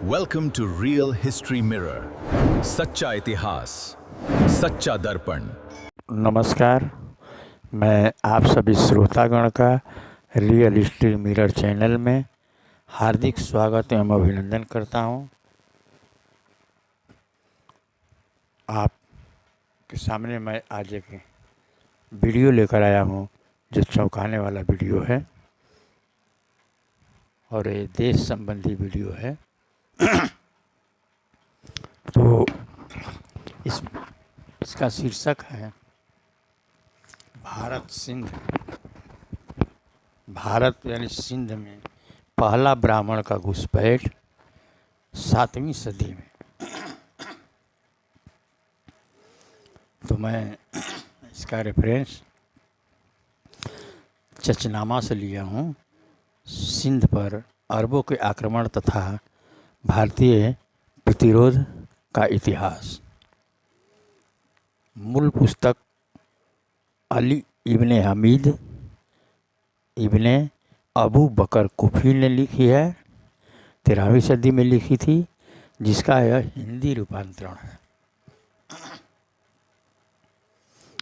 Welcome to real history mirror, सच्चा इतिहास, सच्चा दर्पण। नमस्कार, मैं आप सभी श्रोतागण का रियल हिस्ट्री मिरर चैनल में हार्दिक स्वागत एवं अभिनंदन करता हूं। आपके सामने मैं आज एक वीडियो लेकर आया हूं जो चौंकाने वाला वीडियो है और ये देश संबंधी वीडियो है। तो इसका शीर्षक है भारत सिंध। भारत यानी सिंध में पहला ब्राह्मण का घुसपैठ 7वीं सदी में। तो मैं इसका रेफरेंस चचनामा से लिया हूँ। सिंध पर अरबों के आक्रमण तथा भारतीय प्रतिरोध का इतिहास। मूल पुस्तक अली इब्ने हमीद इब्ने अबू बकर कुफी ने लिखी है, 13वीं सदी में लिखी थी, जिसका यह हिंदी रूपांतरण है।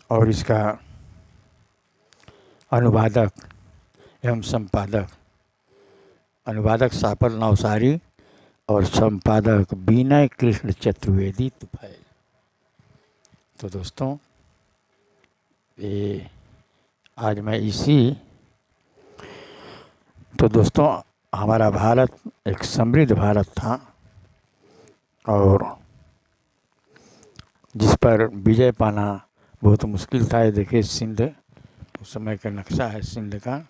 और इसका अनुवादक एवं अनुवादक सापर नौसारी और संपादक विनय कृष्ण चतुर्वेदी तुफैल। तो दोस्तों, ये आज मैं हमारा भारत एक समृद्ध भारत था और जिस पर विजय पाना बहुत मुश्किल था। ये देखिए सिंध, उस समय का नक्शा है सिंध का।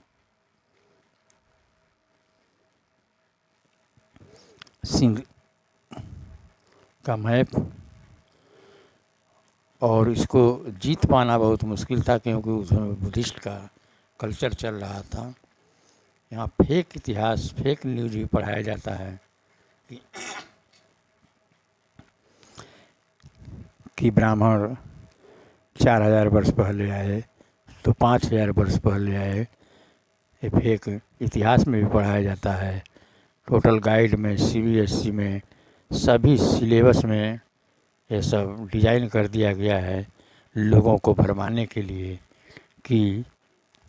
सिंध का मैप, और इसको जीत पाना बहुत मुश्किल था क्योंकि उसमें बुद्धिस्ट का कल्चर चल रहा था। यहाँ फेक इतिहास, फेक न्यूज़ भी पढ़ाया जाता है कि ब्राह्मण 4000 वर्ष पहले आए तो 5000 वर्ष पहले आए। ये फेक इतिहास में भी पढ़ाया जाता है। टोटल गाइड में, CBSE में, सभी सिलेबस में ये सब डिज़ाइन कर दिया गया है लोगों को भरमाने के लिए कि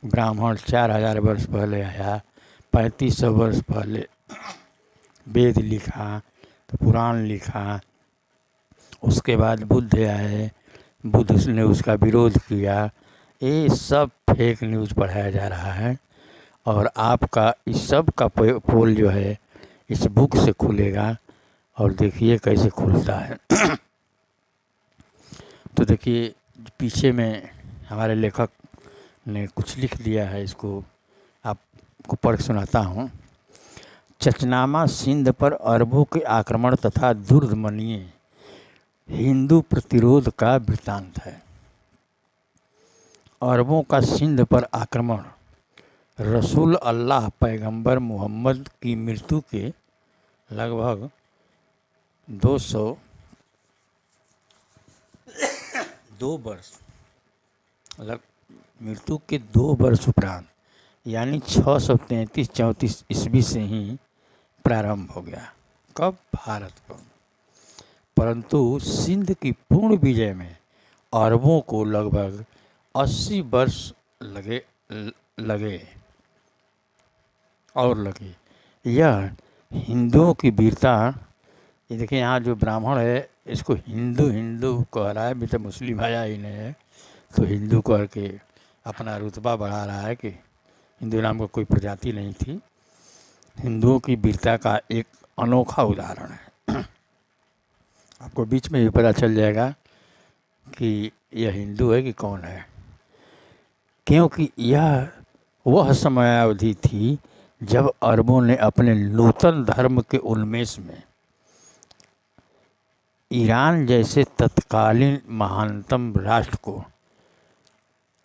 ब्राह्मण 4000 वर्ष पहले आया, 3500 वर्ष पहले वेद लिखा, तो पुराण लिखा, उसके बाद बुद्ध आए, बुद्ध ने उसका विरोध किया। ये सब फेक न्यूज़ पढ़ाया जा रहा है और आपका इस सब का पोल जो है इस बुक से खुलेगा और देखिए कैसे खुलता है। तो देखिए पीछे में हमारे लेखक ने कुछ लिख दिया है, इसको आपको पढ़ सुनाता हूँ। चचनामा सिंध पर अरबों के आक्रमण तथा दुर्दमनीय हिंदू प्रतिरोध का वृत्तांत है। अरबों का सिंध पर आक्रमण रसूल अल्लाह पैगंबर मोहम्मद की मृत्यु के लगभग 202 वर्ष मृत्यु के 2 वर्ष उपरांत यानी 633-34 ईस्वी से ही प्रारंभ हो गया। कब? भारत पर। परंतु सिंध की पूर्ण विजय में अरबों को लगभग 80 वर्ष लगे। यह हिंदुओं की वीरता। ये देखिए यहाँ जो ब्राह्मण है इसको हिंदू कह रहा है, भी तो मुस्लिम आया ही नहीं है तो हिंदू कह के अपना रुतबा बढ़ा रहा है कि हिंदू नाम का कोई प्रजाति नहीं थी। हिंदुओं की वीरता का एक अनोखा उदाहरण है। आपको बीच में भी पता चल जाएगा कि यह हिंदू है कि कौन है, क्योंकि यह वह समयावधि थी जब अरबों ने अपने नूतन धर्म के उन्मेष में ईरान जैसे तत्कालीन महानतम राष्ट्र को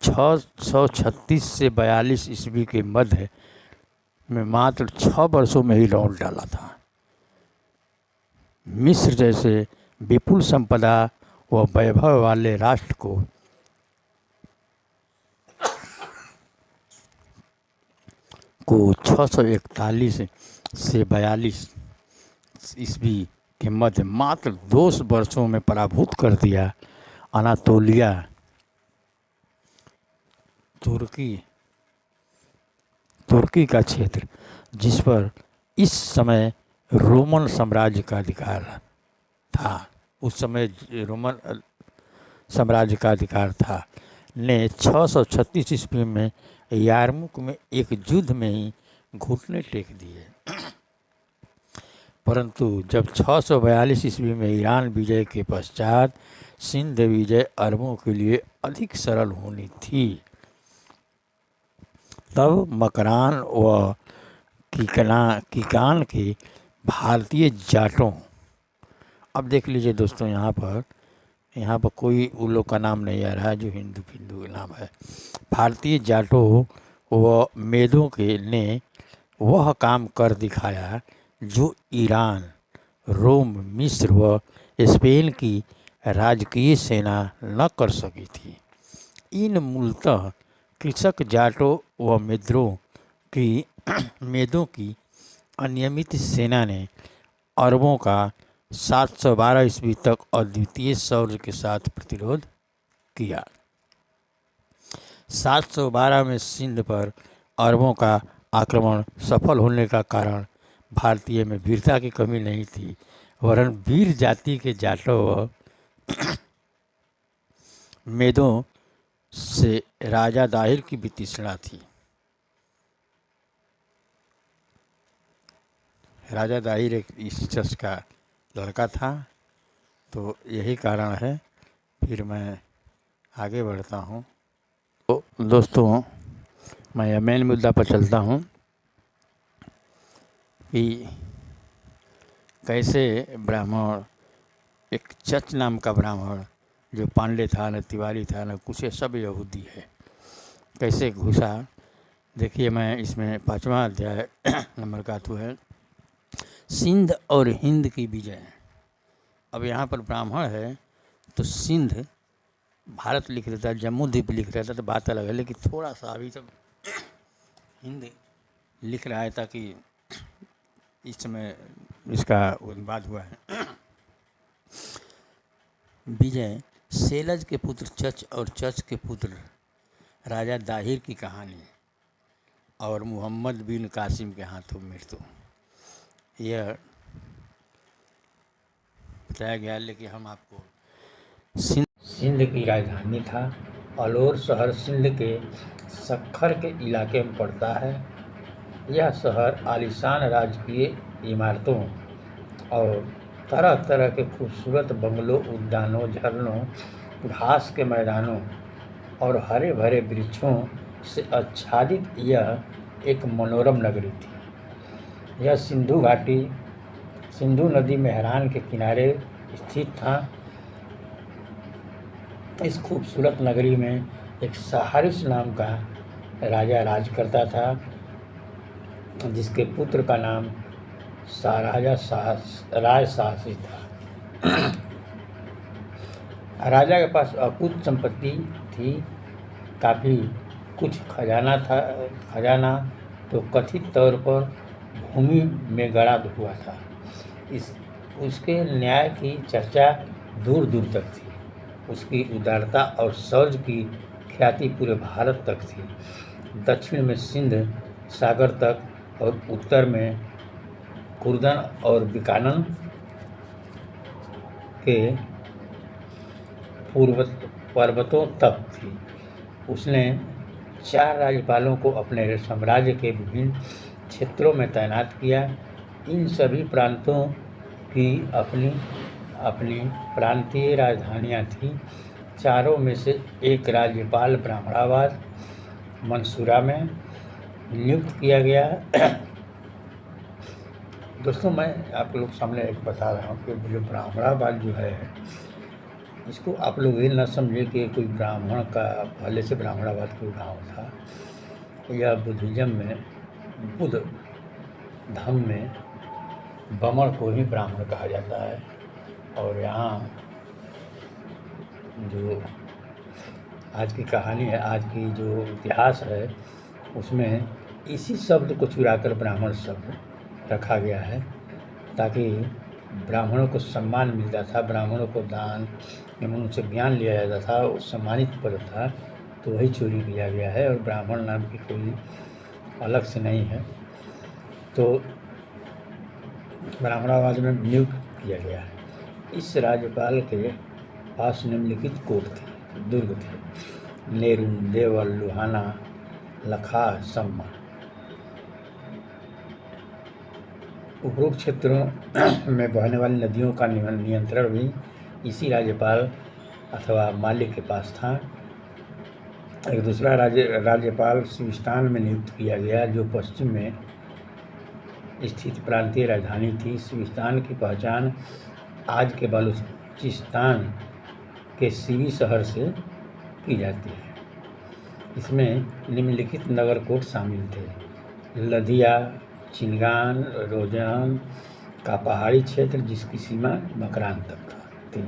636 से 42 ईस्वी के मध्य में मात्र 6 वर्षों में ही लौट डाला था। मिस्र जैसे विपुल संपदा व वैभव वाले राष्ट्र को 641 से 42 ईस्वी के मध्य मात्र 2 वर्षों में पराभूत कर दिया अनातोलिया तुर्की का क्षेत्र, जिस पर इस समय रोमन साम्राज्य का अधिकार था। उस समय रोमन साम्राज्य का अधिकार था, ने 636 ईस्वी में यारमुक में एक युद्ध में ही घुटने टेक दिए। परंतु जब 642 ईस्वी में ईरान विजय के पश्चात सिंध विजय अरबों के लिए अधिक सरल होनी थी, तब मकरान व कीकान के भारतीय जाटों, अब देख लीजिए दोस्तों, यहाँ पर कोई उन लोग का नाम नहीं आ रहा है जो हिंदू नाम है। भारतीय जाटों व मेदों के ने वह काम कर दिखाया जो ईरान, रोम, मिस्र व स्पेन की राजकीय सेना न कर सकी थी। इन मूलतः कृषक जाटों व मेदों की अनियमित सेना ने अरबों का 712 ईस्वी तक अद्वितीय शौर्य के साथ प्रतिरोध किया। 712 में सिंध पर अरबों का आक्रमण सफल होने का कारण भारतीय में वीरता की कमी नहीं थी, वरन वीर जाति के जाटों व मेदों से राजा दाहिर की वितृष्णा थी। राजा दाहिर एक इस का लड़का था, तो यही कारण है। फिर मैं आगे बढ़ता हूँ। तो दोस्तों, मैं मेन मुद्दा पर चलता हूँ कि कैसे ब्राह्मण, एक चच नाम का ब्राह्मण जो पांडे था, न तिवारी था, न कुछ, सब यहूदी है, कैसे घुसा। देखिए, मैं इसमें 5वां अध्याय नंबर का तो है सिंध और हिंद की विजय। अब यहाँ पर ब्राह्मण है तो सिंध भारत लिख रहता है, जम्मू द्वीप लिख रहता है, तो बात अलग है, लेकिन थोड़ा सा अभी तक हिंद लिख रहा है ताकि इस समय इसका अनुवाद हुआ है। विजय सेलज के पुत्र चच और चच के पुत्र राजा दाहिर की कहानी और मोहम्मद बिन कासिम के हाथों मृत्यु, यह बताया गया। लेकिन हम आपको सिंध की राजधानी था। अलौर शहर सिंध के सक्खर के इलाके में पड़ता है। यह शहर आलीशान राजकीय इमारतों और तरह तरह के खूबसूरत बंगलों, उद्यानों, झरनों, घास के मैदानों और हरे भरे वृक्षों से आच्छादित यह एक मनोरम नगरी थी। यह सिंधु नदी मेहरान के किनारे स्थित था। इस खूबसूरत नगरी में एक सहारिस नाम का राजा राज करता था, जिसके पुत्र का नाम राज साहसी था। राजा के पास अकूत संपत्ति थी, काफ़ी कुछ खजाना तो कथित तौर पर भूमि में गड़ा हुआ था। उसके न्याय की चर्चा दूर दूर तक थी। उसकी उदारता और शौर्य की ख्याति पूरे भारत तक थी। दक्षिण में सिंध सागर तक और उत्तर में कुर्दन और बीकानेर के पर्वतों तक थी। उसने 4 राज्यपालों को अपने साम्राज्य के विभिन्न क्षेत्रों में तैनात किया। इन सभी प्रांतों की अपनी अपनी प्रांतीय राजधानियाँ थीं। चारों में से एक राज्यपाल ब्राह्मणाबाद मंसूरा में नियुक्त किया गया। दोस्तों, मैं आप लोग सामने एक बता रहा हूँ कि जो ब्राह्मणाबाद जो है, इसको आप लोग ये न समझे कि कोई ब्राह्मण का पहले से ब्राह्मणाबाद कोई गाँव था। यह बुद्धिज़्म में, बुद्ध धर्म में बमण को ही ब्राह्मण कहा जाता है। और यहाँ जो आज की कहानी है, आज की जो इतिहास है, उसमें इसी शब्द को चुराकर ब्राह्मण शब्द रखा गया है। ताकि ब्राह्मणों को सम्मान मिलता था, ब्राह्मणों को दान एवं उनसे ज्ञान लिया जाता था, वो सम्मानित पद था, तो वही चोरी किया गया है और ब्राह्मण नाम की कोई अलग से नहीं है। तो ब्राह्मणाबाद में नियुक्त किया गया। इस राज्यपाल के पास निम्नलिखित कोट थे, दुर्ग थे: नेरून, देवल, लुहाना, लखा, सम्मा। उपरोक्त क्षेत्रों में बहने वाली नदियों का नियंत्रण भी इसी राज्यपाल अथवा मालिक के पास था। एक दूसरा राज्यपाल सिविस्तान में नियुक्त किया गया, जो पश्चिम में स्थित प्रांतीय राजधानी थी। सिविस्तान की पहचान आज के बलूचिस्तान के सीवी शहर से की जाती है। इसमें निम्नलिखित नगरकोट शामिल थे: लधिया, चिनगान, रोजान का पहाड़ी क्षेत्र जिसकी सीमा मकरान तक थी।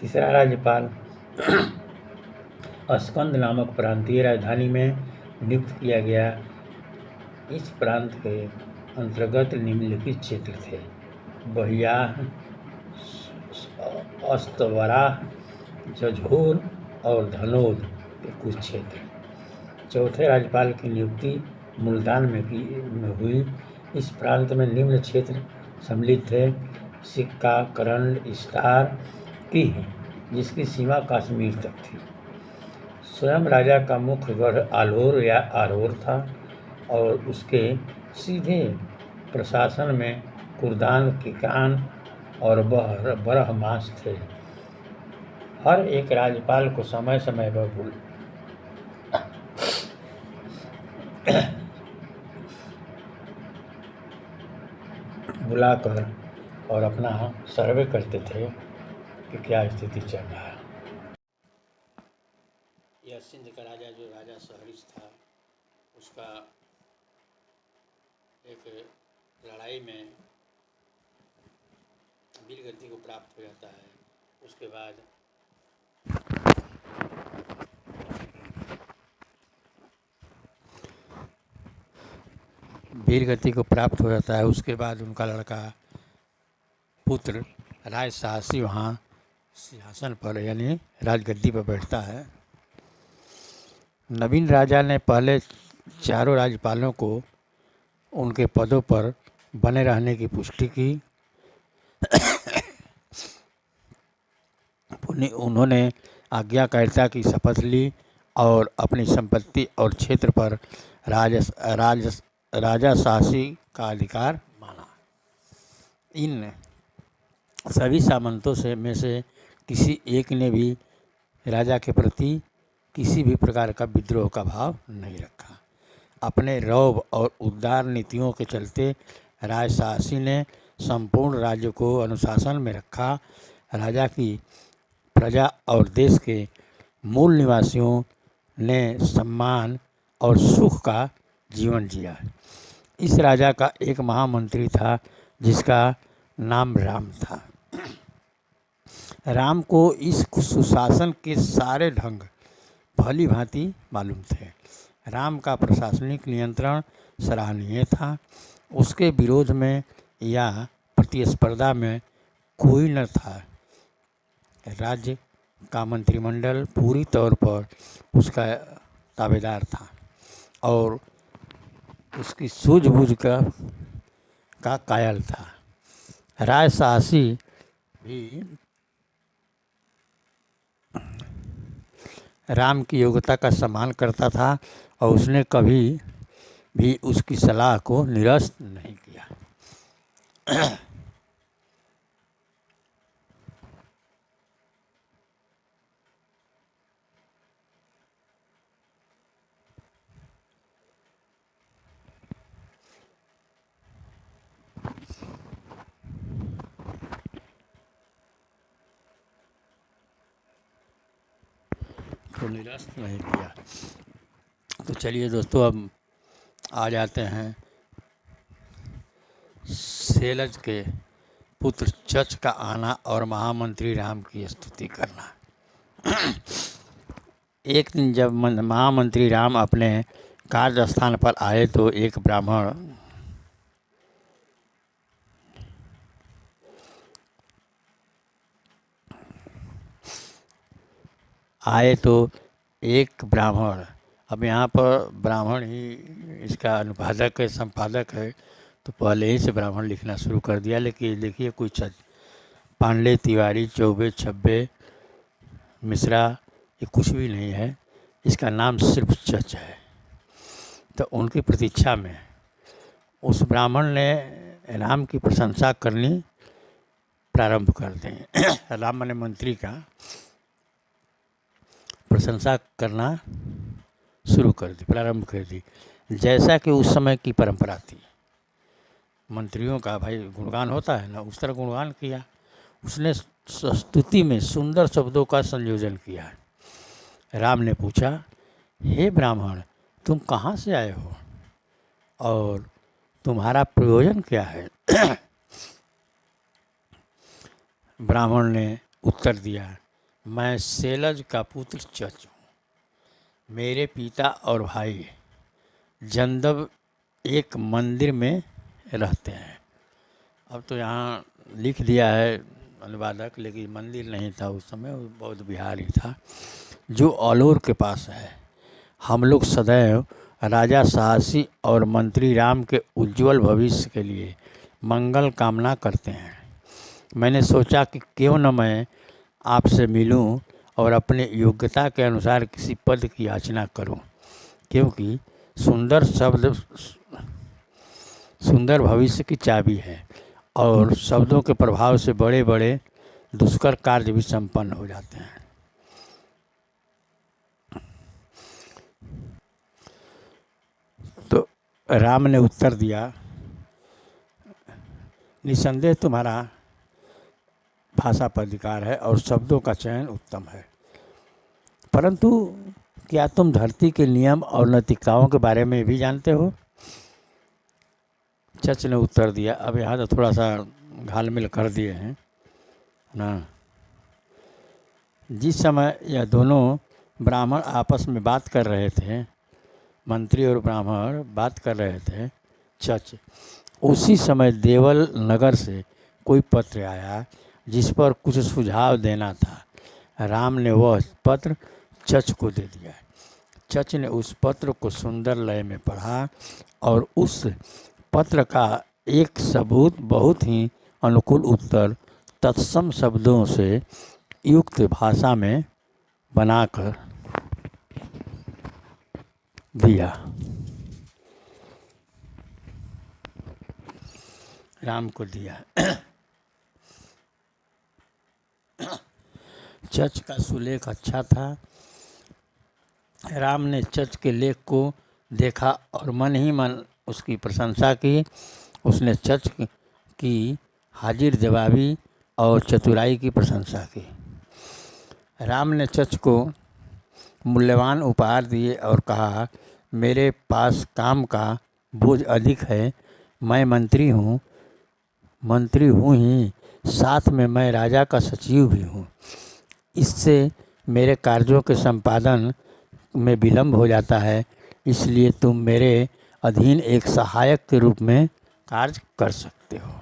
तीसरा राज्यपाल अस्कंद नामक प्रांतीय राजधानी में नियुक्त किया गया। इस प्रांत के अंतर्गत निम्नलिखित क्षेत्र थे: बहियाह, अस्तवराह, जझोर और धनोद के कुछ क्षेत्र। चौथे राज्यपाल की नियुक्ति मुल्तान में हुई। इस प्रांत में निम्न क्षेत्र सम्मिलित थे: सिक्का, करंड, इस्तार, कीह जिसकी सीमा कश्मीर तक थी। स्वयं राजा का मुख्य गढ़ आल्होर या आरोर था और उसके सीधे प्रशासन में कुर्दान, किकान और बरहमास थे। हर एक राज्यपाल को समय समय पर बुलाकर और अपना सर्वे करते थे कि क्या स्थिति चल रहा है। यह सिंध का राजा जो राजा सहरिश था, उसका एक लड़ाई में वीरगति को प्राप्त हो जाता है। उसके बाद वीरगति को प्राप्त हो जाता है। उसके बाद उनका लड़का पुत्र राज साहसी वहाँ सिंहासन पर यानी राजगद्दी पर बैठता है। नवीन राजा ने पहले चारों राज्यपालों को उनके पदों पर बने रहने की पुष्टि की। उन्होंने आज्ञाकारिता की शपथ ली और अपनी संपत्ति और क्षेत्र पर राजा शासी का अधिकार माना। इन सभी सामंतों में से किसी एक ने भी राजा के प्रति किसी भी प्रकार का विद्रोह का भाव नहीं रखा। अपने रौब और उदार नीतियों के चलते राजशासी ने संपूर्ण राज्य को अनुशासन में रखा। राजा की प्रजा और देश के मूल निवासियों ने सम्मान और सुख का जीवन जिया। इस राजा का एक महामंत्री था जिसका नाम राम था। राम को इस सुशासन के सारे ढंग भली भांति मालूम थे। राम का प्रशासनिक नियंत्रण सराहनीय था। उसके विरोध में या प्रतिस्पर्धा में कोई न था। राज्य का मंत्रिमंडल पूरी तौर पर उसका ताबेदार था और उसकी सूझबूझ का कायल था। राजशासी भी राम की योग्यता का सम्मान करता था और उसने कभी भी उसकी सलाह को निरस्त नहीं किया। तो निरस्त नहीं किया। तो चलिए दोस्तों, अब आ जाते हैं सेलज के पुत्र चच का आना और महामंत्री राम की स्तुति करना। एक दिन जब महामंत्री राम अपने कार्य स्थान पर आए तो एक ब्राह्मण आए तो एक ब्राह्मण, अब यहाँ पर ब्राह्मण ही इसका अनुवादक है, संपादक है, तो पहले ही से ब्राह्मण लिखना शुरू कर दिया। लेकिन देखिए कोई पांडे, तिवारी, चौबे, छब्बे, मिश्रा, ये कुछ भी नहीं है, इसका नाम सिर्फ चच है। तो उनकी प्रतीक्षा में उस ब्राह्मण ने राम की प्रशंसा करनी प्रारंभ कर दें। राम माने मंत्री का प्रशंसा करना शुरू कर दी, प्रारंभ कर दी, जैसा कि उस समय की परंपरा थी। मंत्रियों का भाई गुणगान होता है ना, उस तरह गुणगान किया। उसने स्तुति में सुंदर शब्दों का संयोजन किया। राम ने पूछा, हे ब्राह्मण, तुम कहाँ से आए हो और तुम्हारा प्रयोजन क्या है? ब्राह्मण ने उत्तर दिया, मैं सेलज का पुत्र चच हूँ। मेरे पिता और भाई जंदब एक मंदिर में रहते हैं। अब तो यहाँ लिख दिया है अनुवादक, लेकिन मंदिर नहीं था उस समय, वो बौद्ध विहार ही था, जो अलौर के पास है। हम लोग सदैव राजा साहसी और मंत्री राम के उज्जवल भविष्य के लिए मंगल कामना करते हैं। मैंने सोचा कि क्यों न मैं आपसे मिलूं और अपने योग्यता के अनुसार किसी पद की याचना करूं, क्योंकि सुंदर भविष्य की चाबी है और शब्दों के प्रभाव से बड़े बड़े दुष्कर कार्य भी संपन्न हो जाते हैं। तो राम ने उत्तर दिया, निसंदेह तुम्हारा भाषा पर अधिकार है और शब्दों का चयन उत्तम है, परंतु क्या तुम धरती के नियम और नैतिकताओं के बारे में भी जानते हो? चच ने उत्तर दिया, अब यहाँ तो थोड़ा सा घालमेल कर दिए हैं ना। जिस समय यह दोनों ब्राह्मण आपस में बात कर रहे थे, मंत्री और ब्राह्मण बात कर रहे थे, चच, उसी समय देवल नगर से कोई पत्र आया जिस पर कुछ सुझाव देना था। राम ने वह पत्र चच को दे दिया। चच ने उस पत्र को सुंदर लय में पढ़ा और उस पत्र का एक सबूत बहुत ही अनुकूल उत्तर तत्सम शब्दों से युक्त भाषा में बनाकर दिया। राम को दिया। चच का सुलेख अच्छा था। राम ने चच के लेख को देखा और मन ही मन उसकी प्रशंसा की। उसने चच की हाजिर जवाबी और चतुराई की प्रशंसा की। राम ने चच को मूल्यवान उपहार दिए और कहा, मेरे पास काम का बोझ अधिक है। मैं मंत्री हूँ ही, साथ में मैं राजा का सचिव भी हूँ। इससे मेरे कार्यों के संपादन में विलम्ब हो जाता है, इसलिए तुम मेरे अधीन एक सहायक के रूप में कार्य कर सकते हो।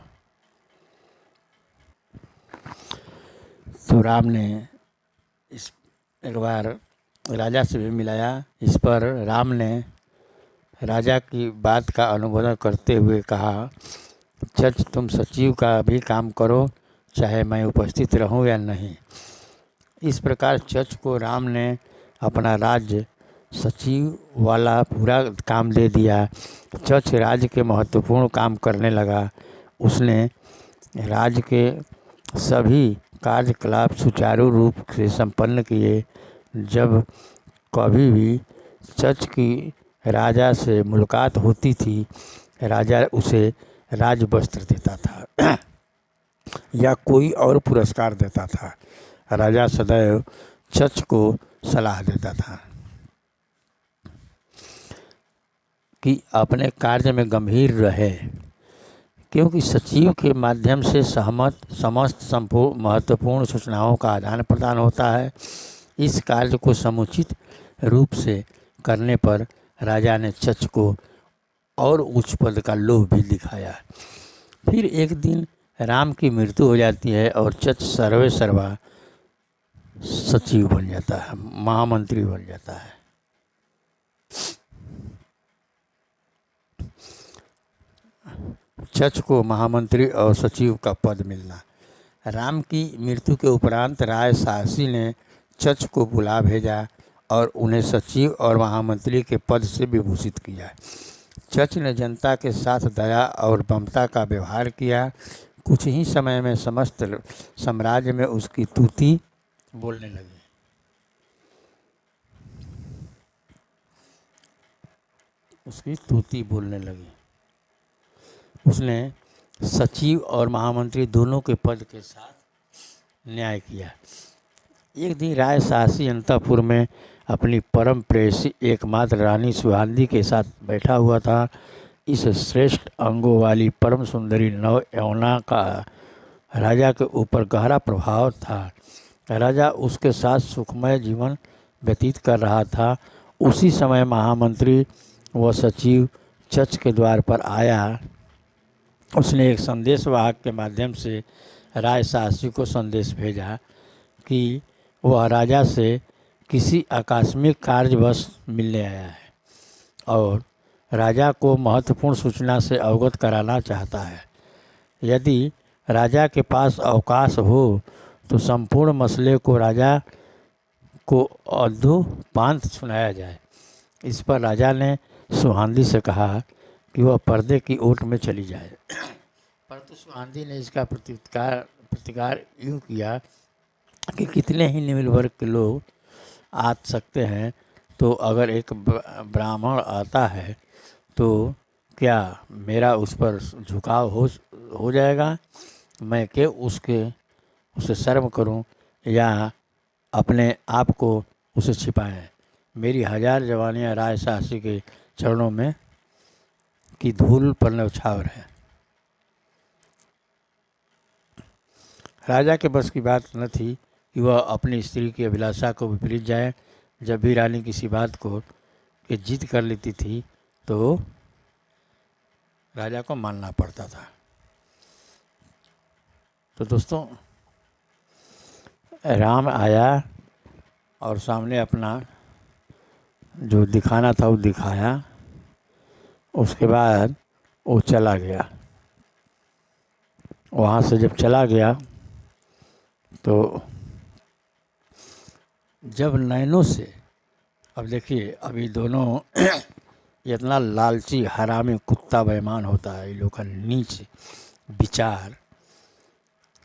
तो राम ने एक बार राजा से भी मिलाया। इस पर राम ने राजा की बात का अनुमोदन करते हुए कहा, चच, तुम सचिव का भी काम करो, चाहे मैं उपस्थित रहूं या नहीं। इस प्रकार चच को राम ने अपना राज्य सचिव वाला पूरा काम दे दिया। चच राज्य के महत्वपूर्ण काम करने लगा। उसने राज्य के सभी कार्यकलाप सुचारू रूप से संपन्न किए। जब कभी भी चच की राजा से मुलाकात होती थी, राजा उसे राज वस्त्र देता था या कोई और पुरस्कार देता था। राजा सदैव चच को सलाह देता था कि अपने कार्य में गंभीर रहे, क्योंकि सचिव के माध्यम से समस्त संपूर्ण महत्वपूर्ण सूचनाओं का आदान प्रदान होता है। इस कार्य को समुचित रूप से करने पर राजा ने चच को और उच्च पद का लोभ भी दिखाया। फिर एक दिन राम की मृत्यु हो जाती है और चच सर्वे सर्वा सचिव बन जाता है, महामंत्री बन जाता है। चच को महामंत्री और सचिव का पद मिलना। राम की मृत्यु के उपरांत राय साहसी ने चच को बुला भेजा और उन्हें सचिव और महामंत्री के पद से विभूषित किया। चच ने जनता के साथ दया और ममता का व्यवहार किया। कुछ ही समय में समस्त साम्राज्य में उसकी स्तुति बोलने लगी। उसकी स्तुति बोलने लगी। उसने सचिव और महामंत्री दोनों के पद के साथ न्याय किया। एक दिन राय साहसी अंतपुर में अपनी परम प्रेयसी एकमात्र रानी सुहांदी के साथ बैठा हुआ था। इस श्रेष्ठ अंगों वाली परम सुंदरी नव यौवना का राजा के ऊपर गहरा प्रभाव था। राजा उसके साथ सुखमय जीवन व्यतीत कर रहा था। उसी समय महामंत्री व सचिव चच के द्वार पर आया। उसने एक संदेशवाहक के माध्यम से राय साहसी को संदेश भेजा कि वह राजा से किसी आकस्मिक कार्यवश मिलने आया है और राजा को महत्वपूर्ण सूचना से अवगत कराना चाहता है। यदि राजा के पास अवकाश हो तो संपूर्ण मसले को राजा को अधोपांत सुनाया जाए। इस पर राजा ने सुहांदी से कहा कि वह पर्दे की ओट में चली जाए, परंतु सुहांदी ने इसका प्रतिकार यूँ किया कि कितने ही निम्न वर्ग के लोग आ सकते हैं, तो अगर एक ब्राह्मण आता है तो क्या मेरा उस पर झुकाव हो जाएगा? मैं क्यों उसे शर्म करूं या अपने आप को उसे छिपाएं? मेरी 1000 जवानियाँ राय साहसी के चरणों में की धूल पर न्यौछावर है। राजा के बस की बात न थी कि वह अपनी स्त्री की अभिलाषा को विपरीत जाए। जब भी रानी किसी बात को कि जिद कर लेती थी तो राजा को मानना पड़ता था। तो दोस्तों, राम आया और सामने अपना जो दिखाना था वो दिखाया। उसके बाद वो चला गया। वहाँ से जब चला गया तो जब नैनों से, अब देखिए अभी दोनों इतना लालची हरामी कुत्ता बेईमान होता है, ये लोग का नीच विचार।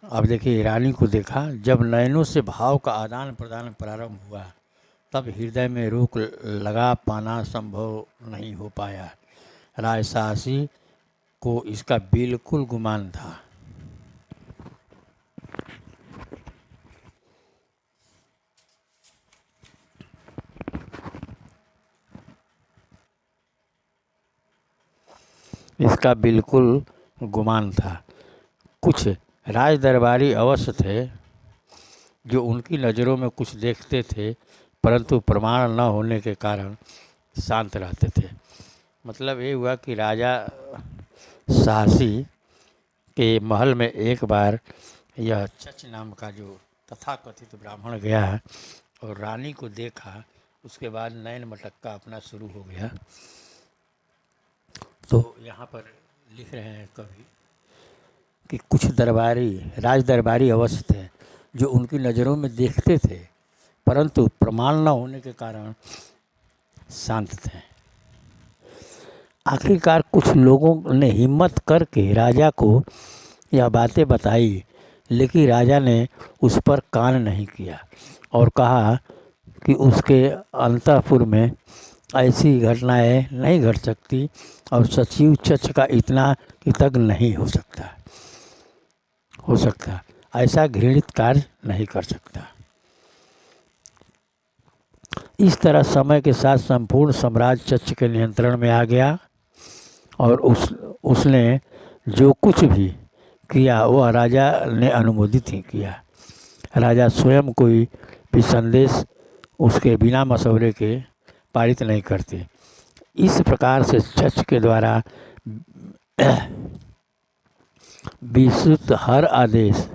अब देखिए रानी को देखा, जब नैनों से भाव का आदान प्रदान प्रारंभ हुआ तब हृदय में रोक लगा पाना संभव नहीं हो पाया। राय साहसी को इसका बिल्कुल गुमान था। इसका बिल्कुल गुमान था। कुछ राज दरबारी अवश्य थे जो उनकी नज़रों में कुछ देखते थे, परंतु प्रमाण न होने के कारण शांत रहते थे। मतलब ये हुआ कि राजा साहसी के महल में एक बार यह चच नाम का जो तथाकथित ब्राह्मण गया और रानी को देखा। उसके बाद नैन मटक्का अपना शुरू हो गया। तो यहाँ पर लिख रहे हैं कवि कि कुछ राज दरबारी अवश्य थे जो उनकी नज़रों में देखते थे, परंतु प्रमाण न होने के कारण शांत थे। आखिरकार कुछ लोगों ने हिम्मत करके राजा को यह बातें बताई, लेकिन राजा ने उस पर कान नहीं किया और कहा कि उसके अंतःपुर में ऐसी घटनाएं नहीं घट सकती और सचिव चच का इतना कृतज्ञ नहीं हो सकता ऐसा घृणित कार्य नहीं कर सकता। इस तरह समय के साथ संपूर्ण साम्राज्य चच के नियंत्रण में आ गया और उसने जो कुछ भी किया वह राजा ने अनुमोदित ही किया। राजा स्वयं कोई भी संदेश उसके बिना मशवरे के पारित नहीं करते। इस प्रकार से चच के द्वारा विस्तृत हर आदेश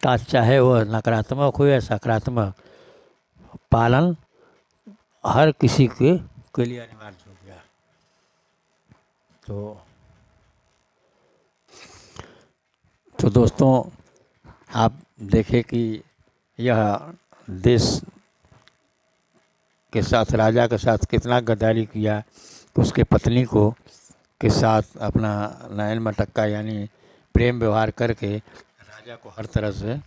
का चाहे वह नकारात्मक हो या सकारात्मक, पालन हर किसी के लिए अनिवार्य हो गया। तो दोस्तों, आप देखें कि यह देश के साथ, राजा के साथ कितना गद्दारी किया। उसके पत्नी को के साथ अपना नयन मटक्का यानी प्रेम व्यवहार करके राजा को हर तरह से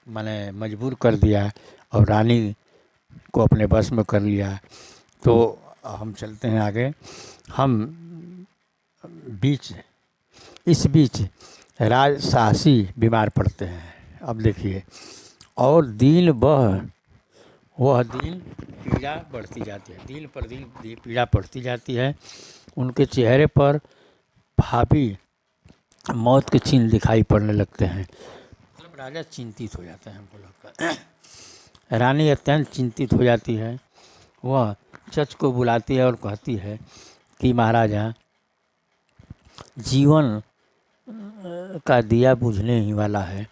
माने मजबूर कर दिया और रानी को अपने बस में कर लिया। तो हम चलते हैं आगे। हम इस बीच राजसाहसी बीमार पड़ते हैं। अब देखिए, और वह दिन पीड़ा बढ़ती जाती है, दिन पर दिन पीड़ा बढ़ती जाती है। उनके चेहरे पर भावी मौत के चिन्ह दिखाई पड़ने लगते हैं। मतलब राजा चिंतित हो जाता है, हमको लगता है। रानी अत्यंत चिंतित हो जाती है। वह चच को बुलाती है और कहती है कि महाराजा, जीवन का दिया बुझने ही वाला है,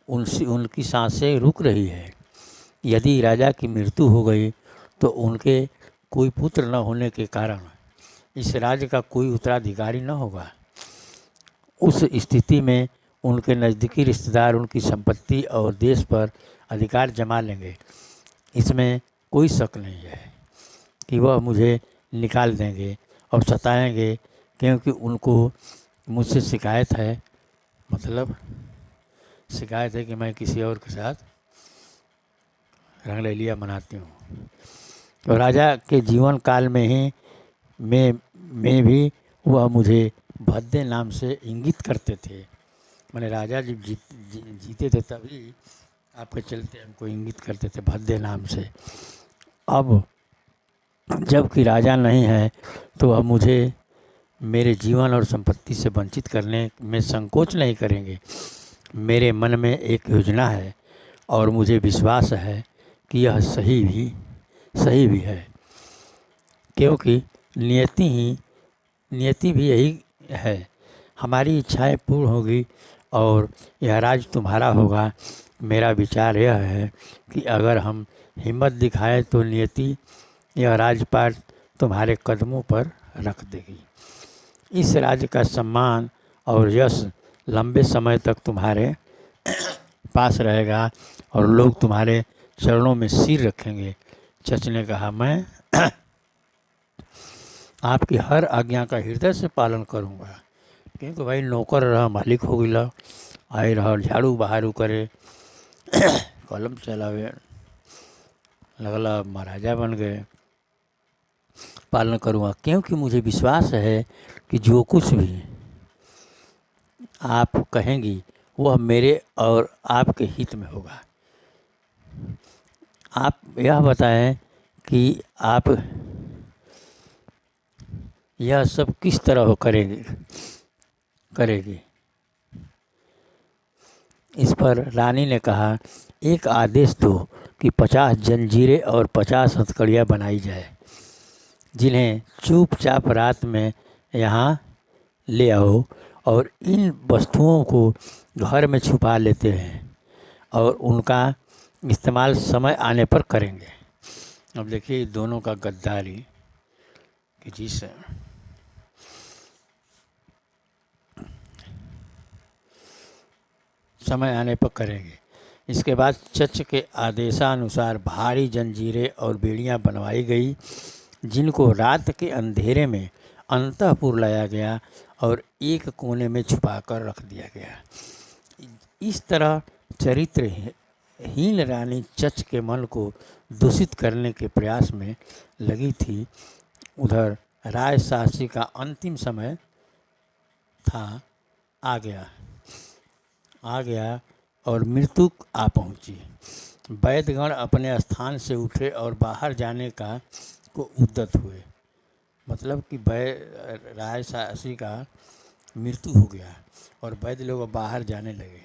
उनकी सांसें रुक रही है। यदि राजा की मृत्यु हो गई तो उनके कोई पुत्र न होने के कारण इस राज्य का कोई उत्तराधिकारी न होगा। उस स्थिति में उनके नज़दीकी रिश्तेदार उनकी संपत्ति और देश पर अधिकार जमा लेंगे। इसमें कोई शक नहीं है कि वह मुझे निकाल देंगे और सताएंगे, क्योंकि उनको मुझसे शिकायत है। मतलब शिकायत है कि मैं किसी और के साथ रंगलीला मनाती हूँ। तो राजा के जीवन काल में ही में भी वह मुझे भद्दे नाम से इंगित करते थे। मैंने राजा जब जीते थे तभी आपके चलते हमको इंगित करते थे भद्दे नाम से। अब जबकि राजा नहीं है तो वह मुझे मेरे जीवन और संपत्ति से वंचित करने में संकोच नहीं करेंगे। मेरे मन में एक योजना है और मुझे विश्वास है कि यह सही भी है, क्योंकि नियति भी यही है। हमारी इच्छाएं पूर्ण होगी और यह राज तुम्हारा होगा। मेरा विचार यह है कि अगर हम हिम्मत दिखाएं तो नियति यह राजपाट तुम्हारे कदमों पर रख देगी। इस राज्य का सम्मान और यश लंबे समय तक तुम्हारे पास रहेगा और लोग तुम्हारे चरणों में सिर रखेंगे। चच ने कहा, मैं आपकी हर आज्ञा का हृदय से पालन करूंगा, क्योंकि भाई नौकर रहा मालिक हो गया, आए रहा झाड़ू बहारू करे, कलम चलावे, लगला महाराजा बन गए। पालन करूंगा क्योंकि मुझे विश्वास है कि जो कुछ भी आप कहेंगी वह मेरे और आपके हित में होगा। आप यह बताएं कि आप यह सब किस तरह करेगी। इस पर रानी ने कहा, एक आदेश दो कि 50 जंजीरें और 50 हथकड़ियाँ बनाई जाए, जिन्हें चुपचाप रात में यहाँ ले आओ और इन वस्तुओं को घर में छुपा लेते हैं और उनका इस्तेमाल समय आने पर करेंगे। अब देखिए दोनों का गद्दारी कि जिस समय आने पर करेंगे। इसके बाद चच के आदेशानुसार भारी जंजीरें और बेड़ियां बनवाई गई, जिनको रात के अंधेरे में अंतःपुर लाया गया और एक कोने में छुपाकर रख दिया गया। इस तरह चरित्रहीन रानी चच के मन को दूषित करने के प्रयास में लगी थी। उधर राजशाही का अंतिम समय था आ गया और मृत्यु आ पहुंची। वैद्यगण अपने स्थान से उठे और बाहर जाने को उद्यत हुए। मतलब कि राजशाही का मृत्यु हो गया और वैद्य लोग बाहर जाने लगे,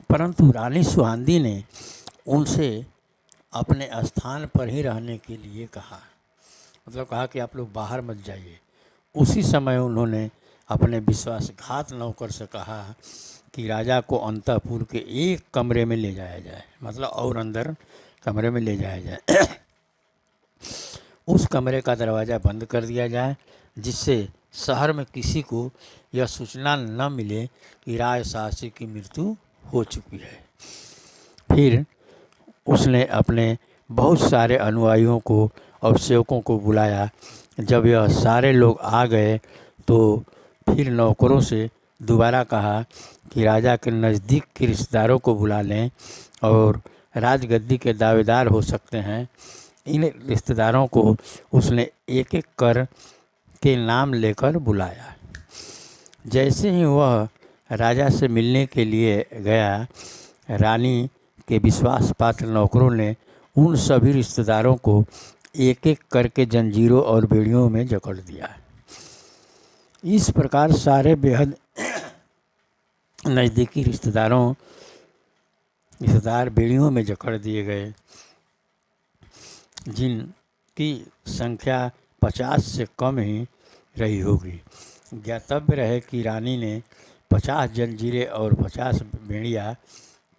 परंतु रानी सुहांदी ने उनसे अपने स्थान पर ही रहने के लिए कहा। मतलब कहा कि आप लोग बाहर मत जाइए। उसी समय उन्होंने अपने विश्वासघात नौकर से कहा कि राजा को अंतःपुर के एक कमरे में ले जाया जाए, मतलब और अंदर कमरे में ले जाया जाए। उस कमरे का दरवाज़ा बंद कर दिया जाए, जिससे शहर में किसी को यह सूचना न मिले कि राज शासक की मृत्यु हो चुकी है। फिर उसने अपने बहुत सारे अनुयायियों को और सेवकों को बुलाया। जब यह सारे लोग आ गए तो फिर नौकरों से दोबारा कहा कि राजा के नज़दीक के रिश्तेदारों को बुला लें और राजगद्दी के दावेदार हो सकते हैं। इन रिश्तेदारों को उसने एक एक कर के नाम लेकर बुलाया। जैसे ही वह राजा से मिलने के लिए गया, रानी के विश्वास पात्र नौकरों ने उन सभी रिश्तेदारों को एक एक करके जंजीरों और बेड़ियों में जकड़ दिया। इस प्रकार सारे बेहद नज़दीकी रिश्तेदार बेड़ियों में जकड़ दिए गए, जिनकी संख्या 50 से कम ही रही होगी। ज्ञातव्य रहे कि रानी ने 50 जंजीरें और 50 बेड़ियाँ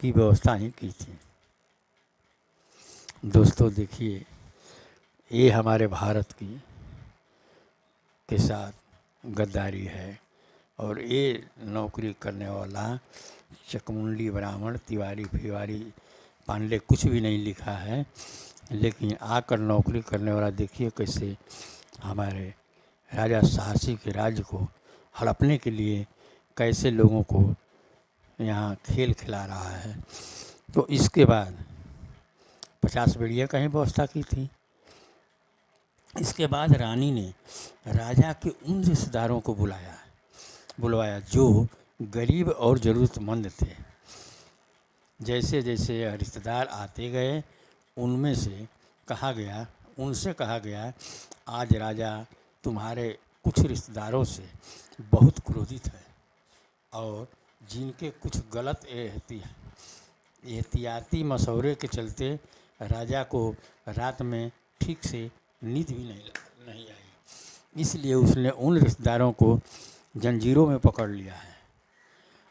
की व्यवस्था ही की थी। दोस्तों देखिए, ये हमारे भारत के साथ गद्दारी है। और ये नौकरी करने वाला चकमुंडी ब्राह्मण तिवारी फिवारी पांडे कुछ भी नहीं लिखा है, लेकिन आकर नौकरी करने वाला देखिए कैसे हमारे राजा साहसी के राज्य को हड़पने के लिए कैसे लोगों को यहाँ खेल खिला रहा है। तो इसके बाद 50 बेड़ियाँ का ही व्यवस्था की थी। इसके बाद रानी ने राजा के उन रिश्तेदारों को बुलवाया जो गरीब और ज़रूरतमंद थे। जैसे जैसे यह रिश्तेदार आते गए, उनसे कहा गया, आज राजा तुम्हारे कुछ रिश्तेदारों से बहुत क्रोधित है और जिनके कुछ गलत एहतियाती मशवरे के चलते राजा को रात में ठीक से नींद भी नहीं आई। इसलिए उसने उन रिश्तेदारों को जंजीरों में पकड़ लिया है।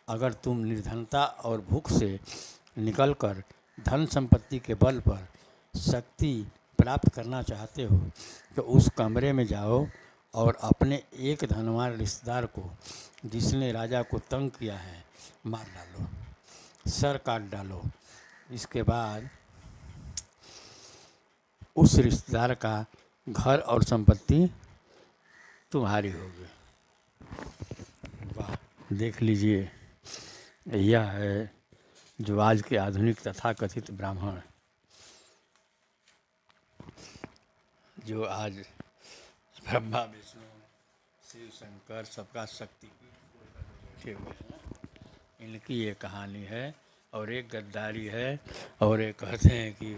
अगर तुम निर्धनता और भूख से निकलकर धन संपत्ति के बल पर शक्ति प्राप्त करना चाहते हो तो उस कमरे में जाओ और अपने एक धनवान रिश्तेदार को, जिसने राजा को तंग किया है, मार डालो, सर काट डालो। इसके बाद उस रिश्तेदार का घर और संपत्ति तुम्हारी होगी। वाह, देख लीजिए, यह है जो आज के आधुनिक तथाकथित ब्राह्मण, जो आज ब्रह्मा विष्णु शिव शंकर सबका शक्ति बैठे हुए हैं। इनकी ये कहानी है और एक गद्दारी है। और ये कहते हैं कि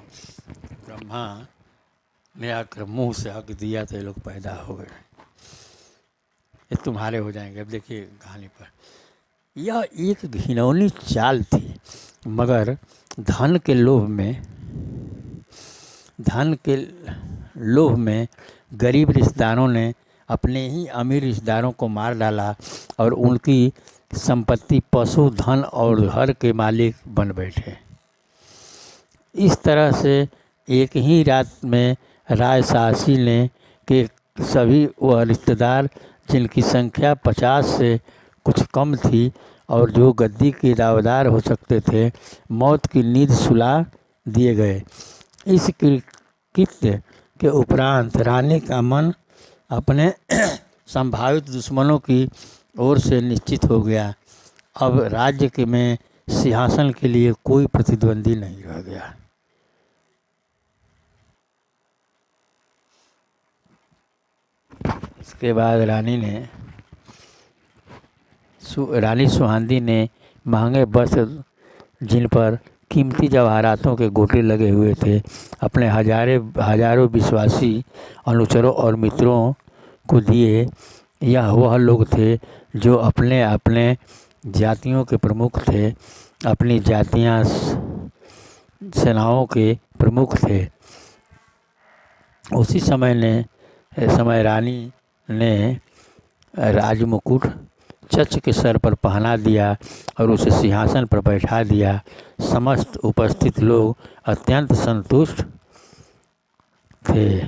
ब्रह्मा ने आकर मुँह से हक दिया तो ये लोग पैदा हो गए, ये तुम्हारे हो जाएंगे। अब देखिए कहानी पर, यह एक घिनौनी चाल थी, मगर धन के लोभ में गरीब रिश्तेदारों ने अपने ही अमीर रिश्तेदारों को मार डाला और उनकी संपत्ति, पशु, धन और घर के मालिक बन बैठे। इस तरह से एक ही रात में राजशाही ने के सभी वह रिश्तेदार जिनकी संख्या 50 से कुछ कम थी और जो गद्दी के दावेदार हो सकते थे, मौत की नींद सुला दिए गए। इस कृत्य के उपरांत रानी का मन अपने संभावित दुश्मनों की ओर से निश्चित हो गया। अब राज्य के में सिंहासन के लिए कोई प्रतिद्वंदी नहीं रह गया। इसके बाद रानी सुहांदी ने महंगे वस्त्र, जिन पर कीमती जवाहरातों के गोटे लगे हुए थे, अपने हजारों विश्वासी अनुचरों और मित्रों को दिए। यह वह लोग थे जो अपने अपने जातियों के प्रमुख थे, अपनी जातियां सेनाओं के प्रमुख थे। उसी समय रानी ने राजमुकुट, चच के सर पर पहना दिया और उसे सिंहासन पर बैठा दिया। समस्त उपस्थित लोग अत्यंत संतुष्ट थे।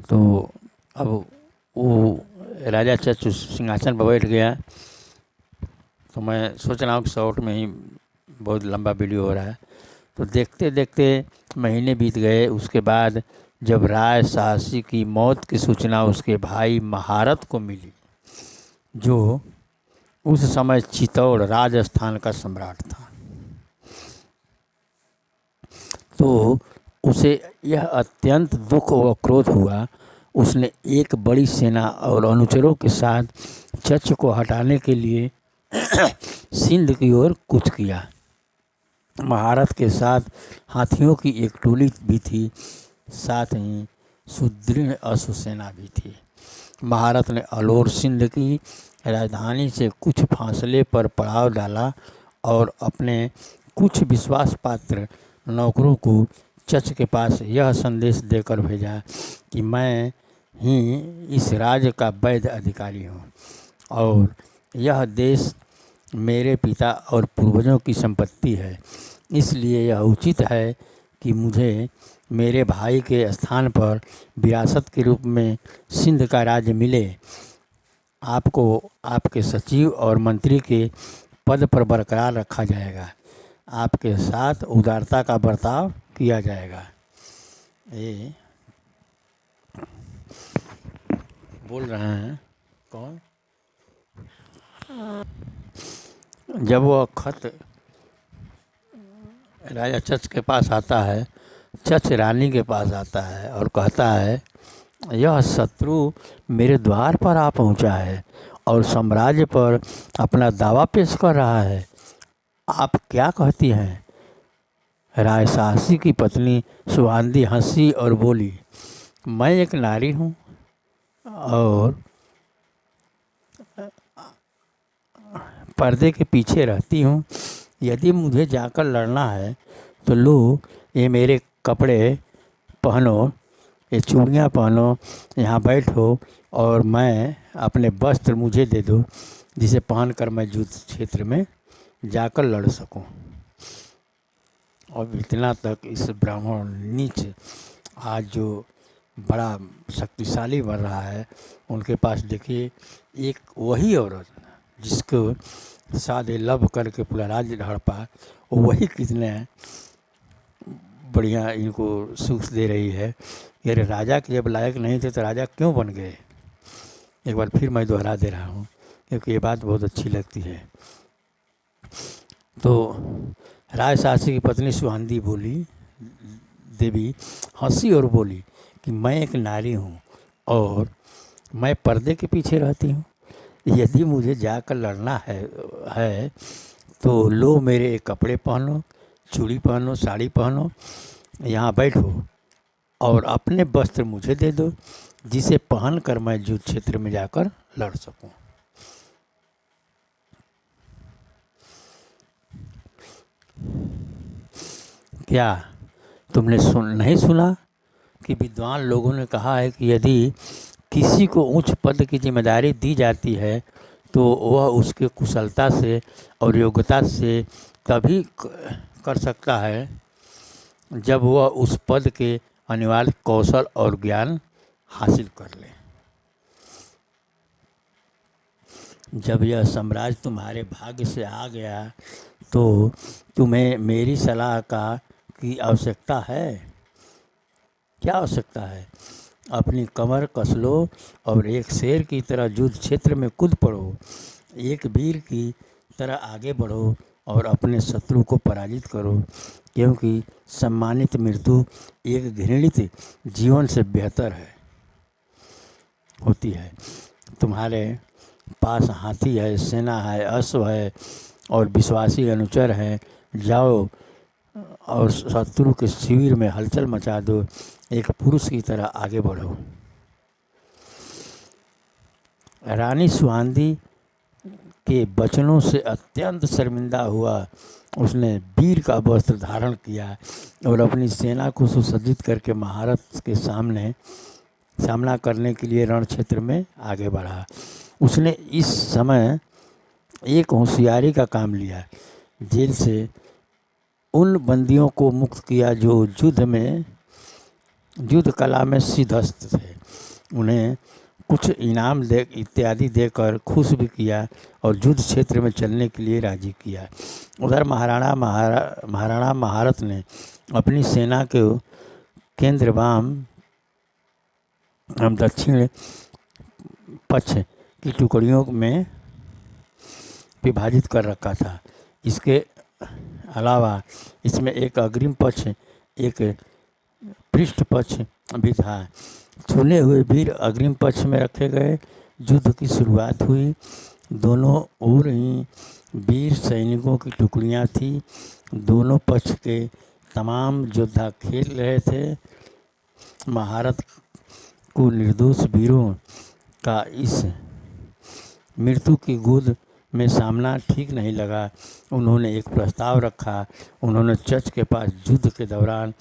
तो अब वो राजा चच सिंहासन पर बैठ गया। तो मैं सोच रहा हूँ कि शॉर्ट में ही बहुत लंबा वीडियो हो रहा है। तो देखते देखते महीने बीत गए। उसके बाद जब राय साहसी की मौत की सूचना उसके भाई महारथ को मिली, जो उस समय चित्तौड़ राजस्थान का सम्राट था, तो उसे यह अत्यंत दुख व क्रोध हुआ। उसने एक बड़ी सेना और अनुचरों के साथ चच को हटाने के लिए सिंध की ओर कूच किया। महारथ के साथ हाथियों की एक टोली भी थी, साथ ही सुदृढ़ अश्वसेना भी थी। महारथ ने अलौर सिंध की राजधानी से कुछ फासले पर पड़ाव डाला और अपने कुछ विश्वास पात्र नौकरों को चच के पास यह संदेश देकर भेजा कि मैं ही इस राज्य का वैध अधिकारी हूँ और यह देश मेरे पिता और पूर्वजों की संपत्ति है। इसलिए यह उचित है कि मुझे मेरे भाई के स्थान पर विरासत के रूप में सिंध का राज्य मिले। आपको आपके सचिव और मंत्री के पद पर बरकरार रखा जाएगा। आपके साथ उदारता का बर्ताव किया जाएगा। ये बोल रहे हैं कौन? जब वह खत राजा चच के पास आता है, चच रानी के पास आता है और कहता है, यह शत्रु मेरे द्वार पर आ पहुंचा है और साम्राज्य पर अपना दावा पेश कर रहा है। आप क्या कहती हैं? राय साहसी की पत्नी सुहांदी हंसी और बोली, मैं एक नारी हूँ और पर्दे के पीछे रहती हूँ। यदि मुझे जाकर लड़ना है तो लो, ये मेरे कपड़े पहनो, ये चूड़ियाँ पहनो, यहाँ बैठो और मैं अपने वस्त्र मुझे दे दो, जिसे पहनकर मैं युद्ध क्षेत्र में जाकर लड़ सकूं। और इतना तक इस ब्राह्मण नीच आज जो बड़ा शक्तिशाली बन रहा है, उनके पास देखिए एक वही औरत जिसको सादे लब करके पूरा राज्य हड़पा, वही कितने बढ़िया इनको सुख दे रही है। ये राजा के जब लायक नहीं थे तो राजा क्यों बन गए? एक बार फिर मैं दोहरा दे रहा हूँ क्योंकि ये बात बहुत अच्छी लगती है। तो राय साहसी की पत्नी सुहांदी बोली, देवी हंसी और बोली कि मैं एक नारी हूँ और मैं पर्दे के पीछे रहती हूँ। यदि मुझे जाकर लड़ना है तो लो, मेरे कपड़े पहनो, चूड़ी पहनो, साड़ी पहनो, यहाँ बैठो और अपने वस्त्र मुझे दे दो, जिसे पहन कर मैं युद्ध क्षेत्र में जाकर लड़ सकूं। क्या तुमने नहीं सुना कि विद्वान लोगों ने कहा है कि यदि किसी को उच्च पद की जिम्मेदारी दी जाती है तो वह उसके कुशलता से और योग्यता से तभी कर सकता है जब वह उस पद के अनिवार्य कौशल और ज्ञान हासिल कर ले। जब यह साम्राज्य तुम्हारे भाग्य से आ गया तो तुम्हें मेरी सलाह की आवश्यकता है। क्या आवश्यकता है? अपनी कमर कस लो और एक शेर की तरह युद्ध क्षेत्र में कूद पड़ो, एक वीर की तरह आगे बढ़ो और अपने शत्रु को पराजित करो, क्योंकि सम्मानित मृत्यु एक घृणित जीवन से बेहतर होती है। तुम्हारे पास हाथी है, सेना है, अश्व है और विश्वासी अनुचर हैं। जाओ और शत्रु के शिविर में हलचल मचा दो, एक पुरुष की तरह आगे बढ़ो। रानी सुहांदी के वचनों से अत्यंत शर्मिंदा हुआ। उसने वीर का वस्त्र धारण किया और अपनी सेना को सुसज्जित करके महारथ के सामना करने के लिए रण क्षेत्र में आगे बढ़ा। उसने इस समय एक होशियारी का काम लिया। जेल से उन बंदियों को मुक्त किया जो युद्ध कला में सिद्धहस्त थे। उन्हें कुछ इनाम इत्यादि देकर खुश भी किया और युद्ध क्षेत्र में चलने के लिए राजी किया। उधर महाराणा महारथ ने अपनी सेना के केंद्र वाम दक्षिण पक्ष की टुकड़ियों में विभाजित कर रखा था। इसके अलावा इसमें एक अग्रिम पक्ष, एक पृष्ठ पक्ष भी था। चुने हुए वीर अग्रिम पक्ष में रखे गए। युद्ध की शुरुआत हुई। दोनों ओर ही वीर सैनिकों की टुकड़ियां थी। दोनों पक्ष के तमाम योद्धा खेल रहे थे। महारथ को निर्दोष वीरों का इस मृत्यु की गोद में सामना ठीक नहीं लगा। उन्होंने एक प्रस्ताव रखा। उन्होंने चर्च के पास युद्ध के दौरान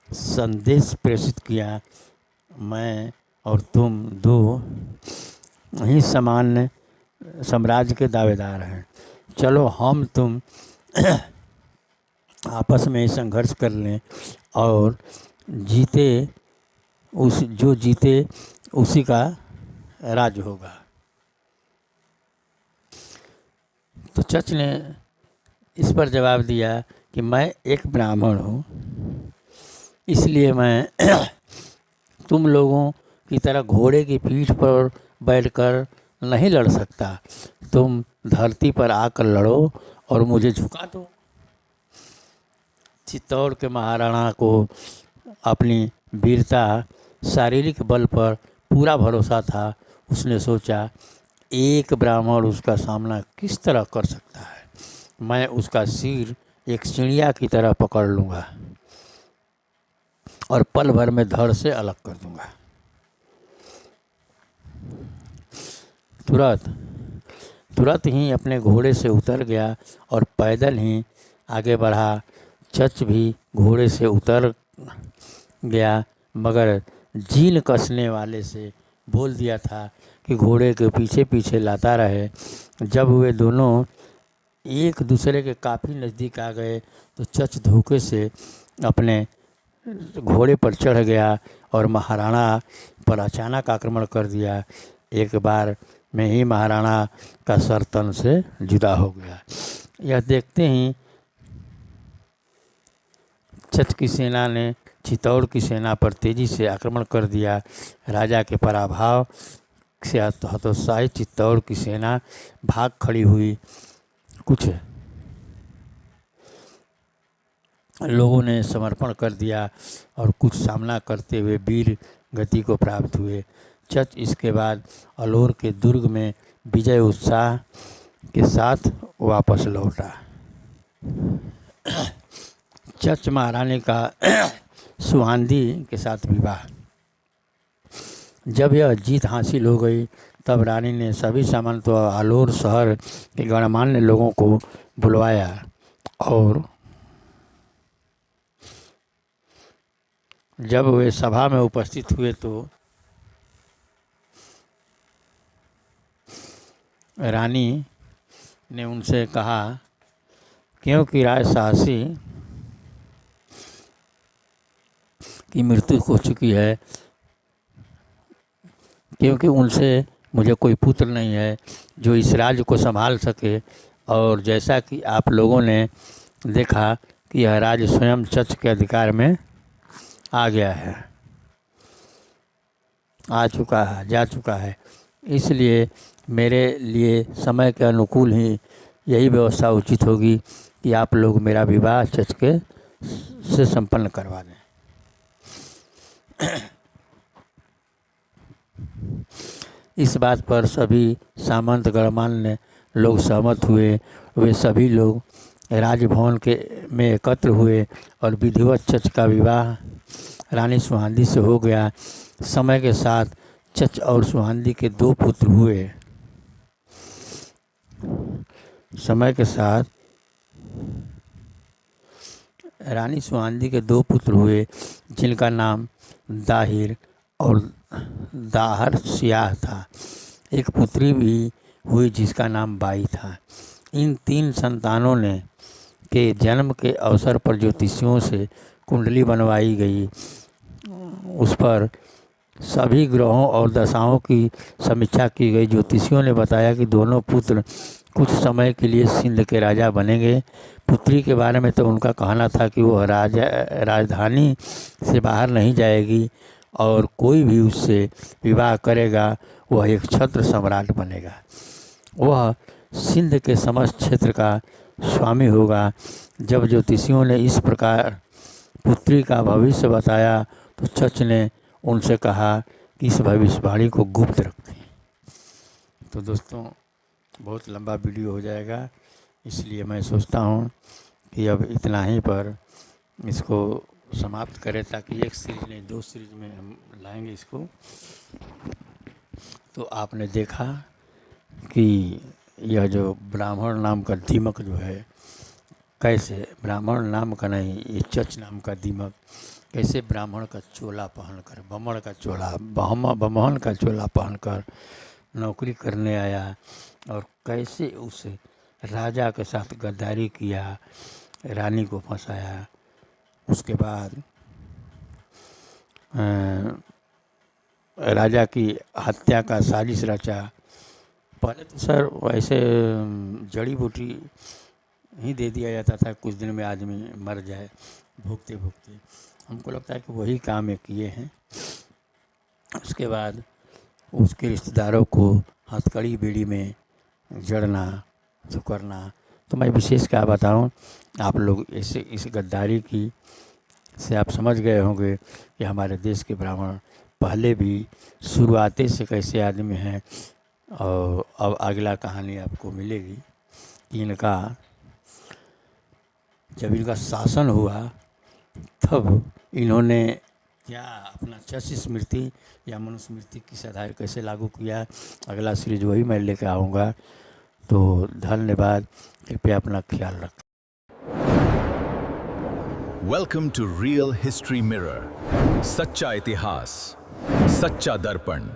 संदेश प्रेषित किया, मैं और तुम दो ही सामान्य साम्राज्य के दावेदार हैं। चलो हम तुम आपस में संघर्ष कर लें और जो जीते उसी का राज होगा। तो चर्च ने इस पर जवाब दिया कि मैं एक ब्राह्मण हूँ, इसलिए मैं तुम लोगों की तरह घोड़े की पीठ पर बैठकर नहीं लड़ सकता। तुम धरती पर आकर लड़ो और मुझे झुका दो। चित्तौड़ के महाराणा को अपनी वीरता, शारीरिक बल पर पूरा भरोसा था। उसने सोचा, एक ब्राह्मण उसका सामना किस तरह कर सकता है। मैं उसका सिर एक चिड़िया की तरह पकड़ लूँगा और पल भर में धड़ से अलग कर दूँगा। तुरंत ही अपने घोड़े से उतर गया और पैदल ही आगे बढ़ा। चच भी घोड़े से उतर गया, मगर जीन कसने वाले से बोल दिया था कि घोड़े के पीछे पीछे लाता रहे। जब वे दोनों एक दूसरे के काफ़ी नज़दीक आ गए तो चच धोखे से अपने घोड़े पर चढ़ गया और महाराणा पर अचानक आक्रमण कर दिया। एक बार में ही महाराणा का सर तन से जुदा हो गया। यह देखते ही चच की सेना ने चित्तौड़ की सेना पर तेजी से आक्रमण कर दिया। राजा के पराभव से हतोत्साहित चित्तौड़ की सेना भाग खड़ी हुई। कुछ लोगों ने समर्पण कर दिया और कुछ सामना करते हुए वीर गति को प्राप्त हुए। चच इसके बाद अलौर के दुर्ग में विजय उत्साह के साथ वापस लौटा। चच महारानी का सुहांदी के साथ विवाह। जब यह जीत हासिल हो गई तब रानी ने सभी सामंत व अलौर शहर के गणमान्य लोगों को बुलवाया और जब वे सभा में उपस्थित हुए तो रानी ने उनसे कहा, क्योंकि राय साहसी की मृत्यु हो चुकी है, क्योंकि उनसे मुझे कोई पुत्र नहीं है जो इस राज्य को संभाल सके, और जैसा कि आप लोगों ने देखा कि यह राज्य स्वयं चच के अधिकार में आ गया है, जा चुका है। इसलिए मेरे लिए समय के अनुकूल ही यही व्यवस्था उचित होगी कि आप लोग मेरा विवाह चच के से संपन्न करवा दें। इस बात पर सभी सामंत गणमान्य लोग सहमत हुए। वे सभी लोग राजभवन में एकत्र हुए और विधिवत चच का विवाह रानी सुहांदी से हो गया। समय के साथ चच और सुहांदी के 2 पुत्र हुए। समय के साथ रानी सुआंदी के 2 पुत्र हुए, जिनका नाम दाहिर और दाहर सियाह था। एक पुत्री भी हुई जिसका नाम बाई था। इन 3 संतानों ने के जन्म के अवसर पर ज्योतिषियों से कुंडली बनवाई गई। उस पर सभी ग्रहों और दशाओं की समीक्षा की गई। ज्योतिषियों ने बताया कि दोनों पुत्र कुछ समय के लिए सिंध के राजा बनेंगे। पुत्री के बारे में तो उनका कहना था कि वो राजधानी से बाहर नहीं जाएगी और कोई भी उससे विवाह करेगा वह एक छत्र सम्राट बनेगा। वह सिंध के समस्त क्षेत्र का स्वामी होगा। जब ज्योतिषियों ने इस प्रकार पुत्री का भविष्य बताया तो चच ने उनसे कहा कि इस भविष्यवाणी को गुप्त रखें। तो दोस्तों, बहुत लंबा वीडियो हो जाएगा, इसलिए मैं सोचता हूँ कि अब इतना ही पर इसको समाप्त करें, ताकि एक सीरीज नहीं 2 सीरीज में हम लाएंगे इसको। तो आपने देखा कि यह जो ब्राह्मण नाम का दीमक जो है, कैसे ब्राह्मण नाम का नहीं, ये चच नाम का दीमक कैसे ब्राह्मण का चोला पहनकर, ब्राह्मण का चोला, ब्राह्मण का चोला पहनकर नौकरी करने आया और कैसे उस राजा के साथ गद्दारी किया, रानी को फंसाया। उसके बाद राजा की हत्या का साजिश रचा। पहले तो सर वैसे जड़ी बूटी ही दे दिया जाता था, कुछ दिन में आदमी मर जाए भूखते भूखते। हमको लगता है कि वही काम ये किए हैं। उसके बाद उसके रिश्तेदारों को हथकड़ी बीड़ी में जड़ना, जो करना। तो मैं विशेष क्या बताऊं, आप लोग ऐसे इस गद्दारी की से आप समझ गए होंगे कि हमारे देश के ब्राह्मण पहले भी शुरुआते से कैसे आदमी हैं। और अब अगला कहानी आपको मिलेगी। इनका जब इनका शासन हुआ तब इन्होंने क्या अपना चच स्मृति या मनुस्मृति किस आधार कैसे लागू किया, अगला सीरीज वही मैं लेकर आऊँगा। तो धन्यवाद, कृपया अपना ख्याल रखें। Welcome to real history mirror, सच्चा इतिहास, सच्चा दर्पण।